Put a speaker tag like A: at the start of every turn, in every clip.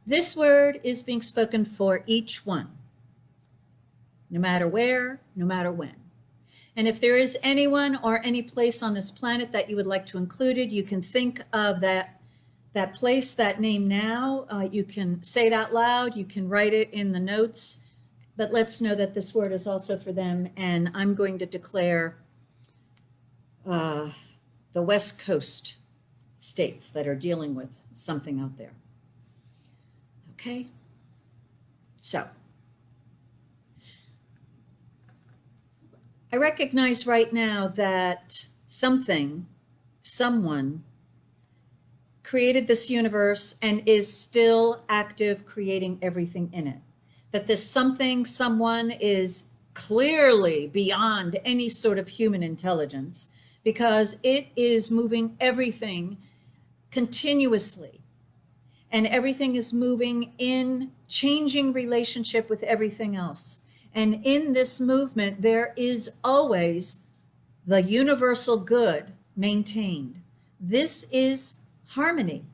A: This word is being spoken for each one, no matter where, no matter when. And if there is anyone or any place on this planet that you would like to include it, you can think of that place, that name now. You can say it out loud. You can write it in the notes. But let's know that this word is also for them. And I'm going to declare the West Coast states that are dealing with something out there. Okay? So I recognize right now that someone created this universe and is still active creating everything in it. That this someone is clearly beyond any sort of human intelligence because it is moving everything continuously. And everything is moving in changing relationship with everything else. And in this movement, there is always the universal good maintained. This is harmony.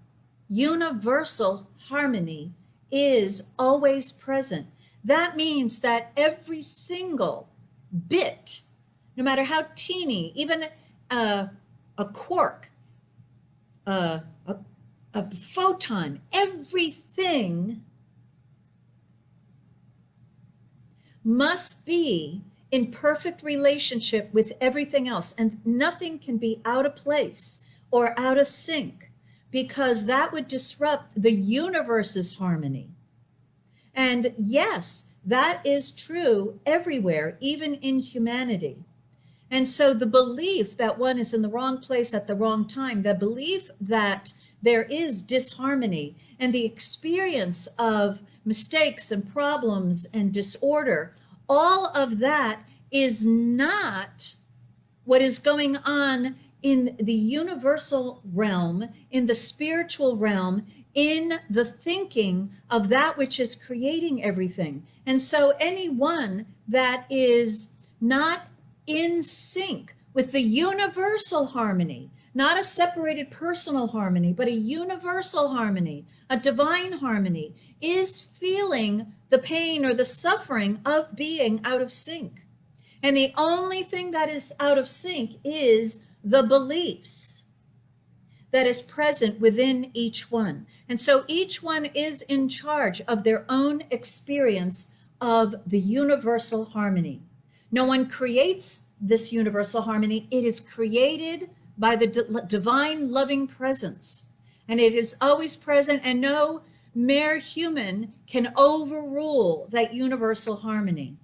A: Universal harmony is always present. That means that every single bit, no matter how teeny, even a quark, a photon, everything must be in perfect relationship with everything else, and nothing can be out of place or out of sync because that would disrupt the universe's harmony. And yes, that is true everywhere, even in humanity. And so the belief that one is in the wrong place at the wrong time, the belief that there is disharmony and the experience of mistakes and problems and disorder, all of that is not what is going on in the universal realm, in the spiritual realm, in the thinking of that which is creating everything. And so anyone that is not in sync with the universal harmony, not a separated personal harmony, but a universal harmony, a divine harmony, is feeling the pain or the suffering of being out of sync. And the only thing that is out of sync is the beliefs that is present within each one. And so each one is in charge of their own experience of the universal harmony. No one creates this universal harmony. It is created by the divine loving presence. And it is always present, and no mere human can overrule that universal harmony.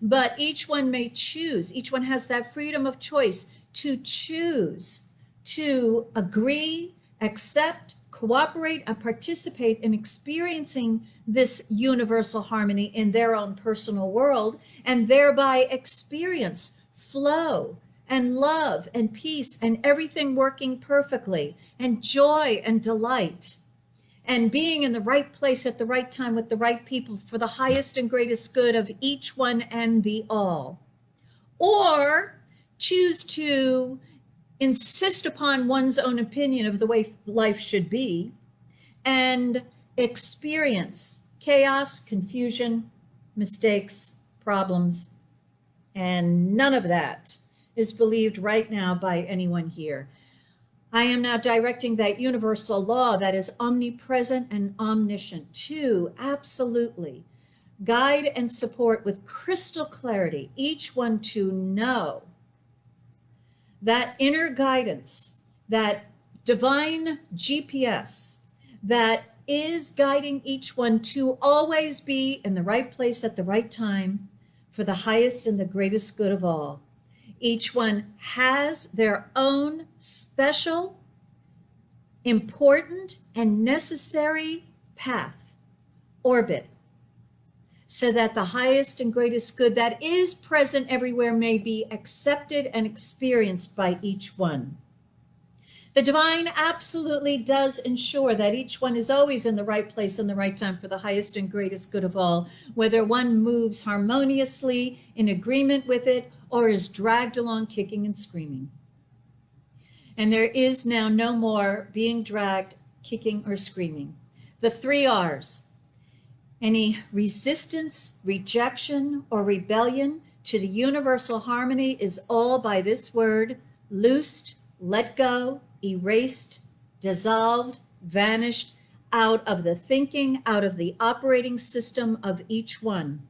A: But each one may choose, each one has that freedom of choice to choose to agree, accept, cooperate, and participate in experiencing this universal harmony in their own personal world, and thereby experience flow and love and peace and everything working perfectly, and joy and delight, and being in the right place at the right time with the right people for the highest and greatest good of each one and the all. Or choose to insist upon one's own opinion of the way life should be and experience chaos, confusion, mistakes, problems, and none of that is believed right now by anyone here. I am now directing that universal law that is omnipresent and omniscient to absolutely guide and support with crystal clarity each one to know that inner guidance, that divine GPS that is guiding each one to always be in the right place at the right time for the highest and the greatest good of all. Each one has their own special, important, and necessary path, orbit, so that the highest and greatest good that is present everywhere may be accepted and experienced by each one. The divine absolutely does ensure that each one is always in the right place and the right time for the highest and greatest good of all, whether one moves harmoniously in agreement with it or is dragged along kicking and screaming. And there is now no more being dragged, kicking or screaming. The 3 R's. Any resistance, rejection, or rebellion to the universal harmony is all by this word loosed, let go, erased, dissolved, vanished out of the thinking, out of the operating system of each one.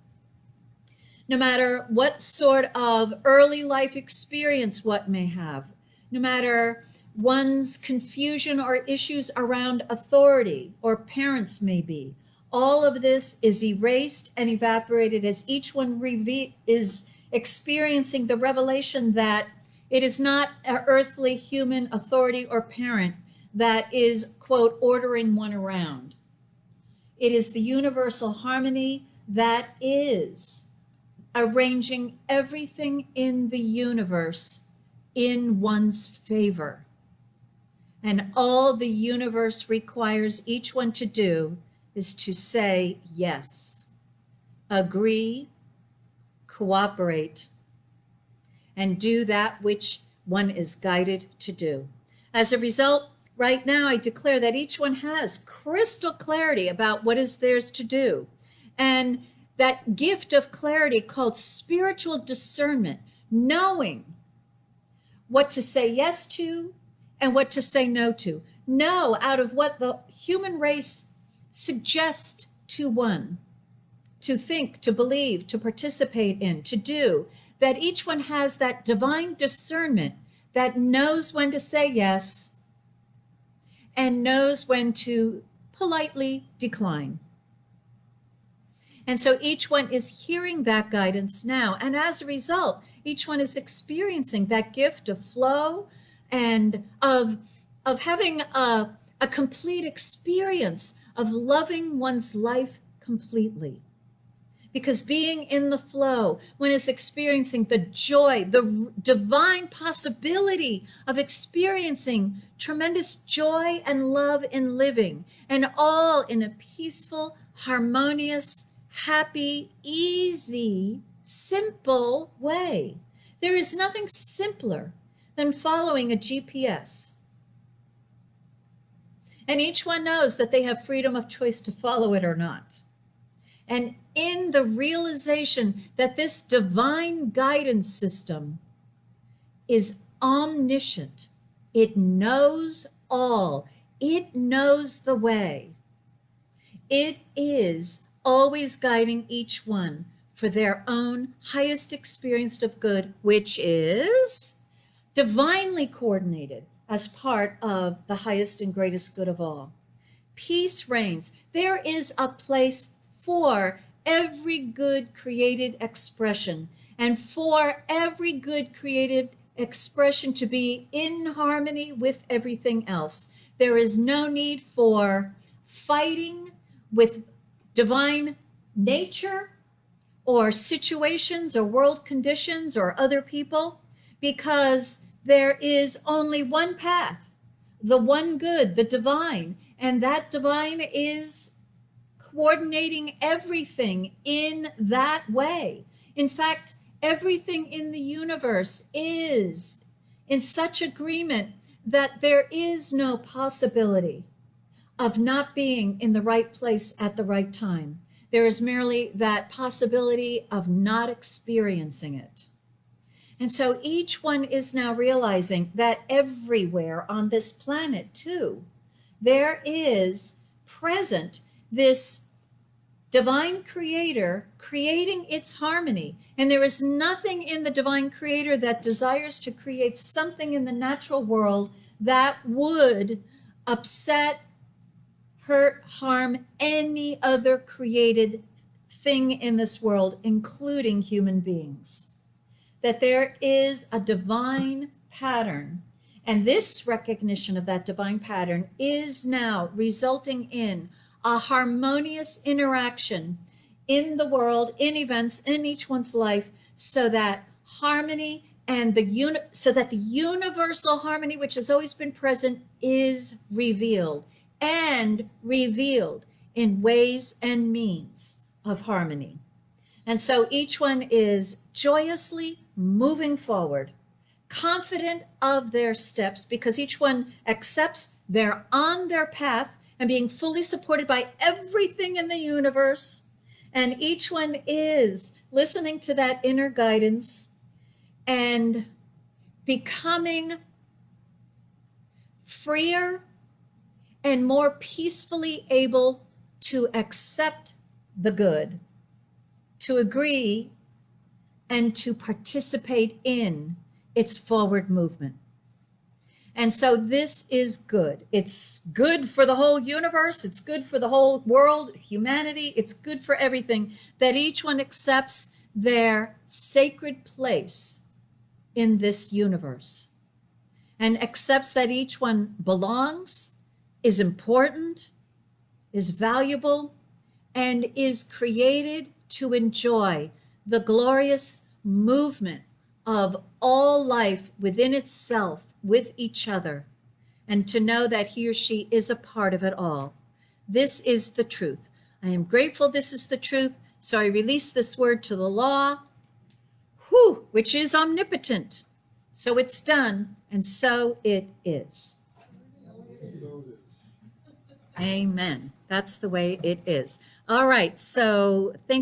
A: No matter what sort of early life experience one may have, no matter one's confusion or issues around authority or parents may be, all of this is erased and evaporated as each one is experiencing the revelation that it is not an earthly human authority or parent that is, quote, ordering one around. It is the universal harmony that is arranging everything in the universe in one's favor. And all the universe requires each one to do is to say yes, agree, cooperate, and do that which one is guided to do. As a result, right now, I declare that each one has crystal clarity about what is theirs to do. And that gift of clarity called spiritual discernment, knowing what to say yes to and what to say no to. Know out of what the human race suggests to one, to think, to believe, to participate in, to do, that each one has that divine discernment that knows when to say yes and knows when to politely decline. And so each one is hearing that guidance now. And as a result, each one is experiencing that gift of flow and of having a complete experience of loving one's life completely. Because being in the flow, one is experiencing the joy, the divine possibility of experiencing tremendous joy and love in living, and all in a peaceful, harmonious, happy, easy, simple way. There is nothing simpler than following a GPS. And each one knows that they have freedom of choice to follow it or not. And in the realization that this divine guidance system is omniscient, it knows all, it knows the way, it is always guiding each one for their own highest experience of good, which is divinely coordinated as part of the highest and greatest good of all. Peace reigns. There is a place for every good created expression, and for every good created expression to be in harmony with everything else. There is no need for fighting with divine nature or situations or world conditions or other people, because there is only one path, the one good, the divine, and that divine is coordinating everything in that way. In fact, everything in the universe is in such agreement that there is no possibility of not being in the right place at the right time. There is merely that possibility of not experiencing it. And so each one is now realizing that everywhere on this planet too, there is present this divine creator creating its harmony. And there is nothing in the divine creator that desires to create something in the natural world that would upset, hurt, harm any other created thing in this world, including human beings. That there is a divine pattern, and this recognition of that divine pattern is now resulting in a harmonious interaction in the world, in events, in each one's life, so that harmony and so that the universal harmony, which has always been present, is revealed, and revealed in ways and means of harmony. And so each one is joyously moving forward, confident of their steps, because each one accepts they're on their path and being fully supported by everything in the universe. And each one is listening to that inner guidance and becoming freer and more peacefully able to accept the good, to agree, and to participate in its forward movement. And so this is good. It's good for the whole universe. It's good for the whole world, humanity. It's good for everything, that each one accepts their sacred place in this universe and accepts that each one belongs, is important, is valuable, and is created to enjoy the glorious movement of all life within itself, with each other, and to know that he or she is a part of it all. This is the truth. I am grateful this is the truth. So I release this word to the law, which is omnipotent. So it's done, and so it is. Amen. That's the way it is. All right. So thank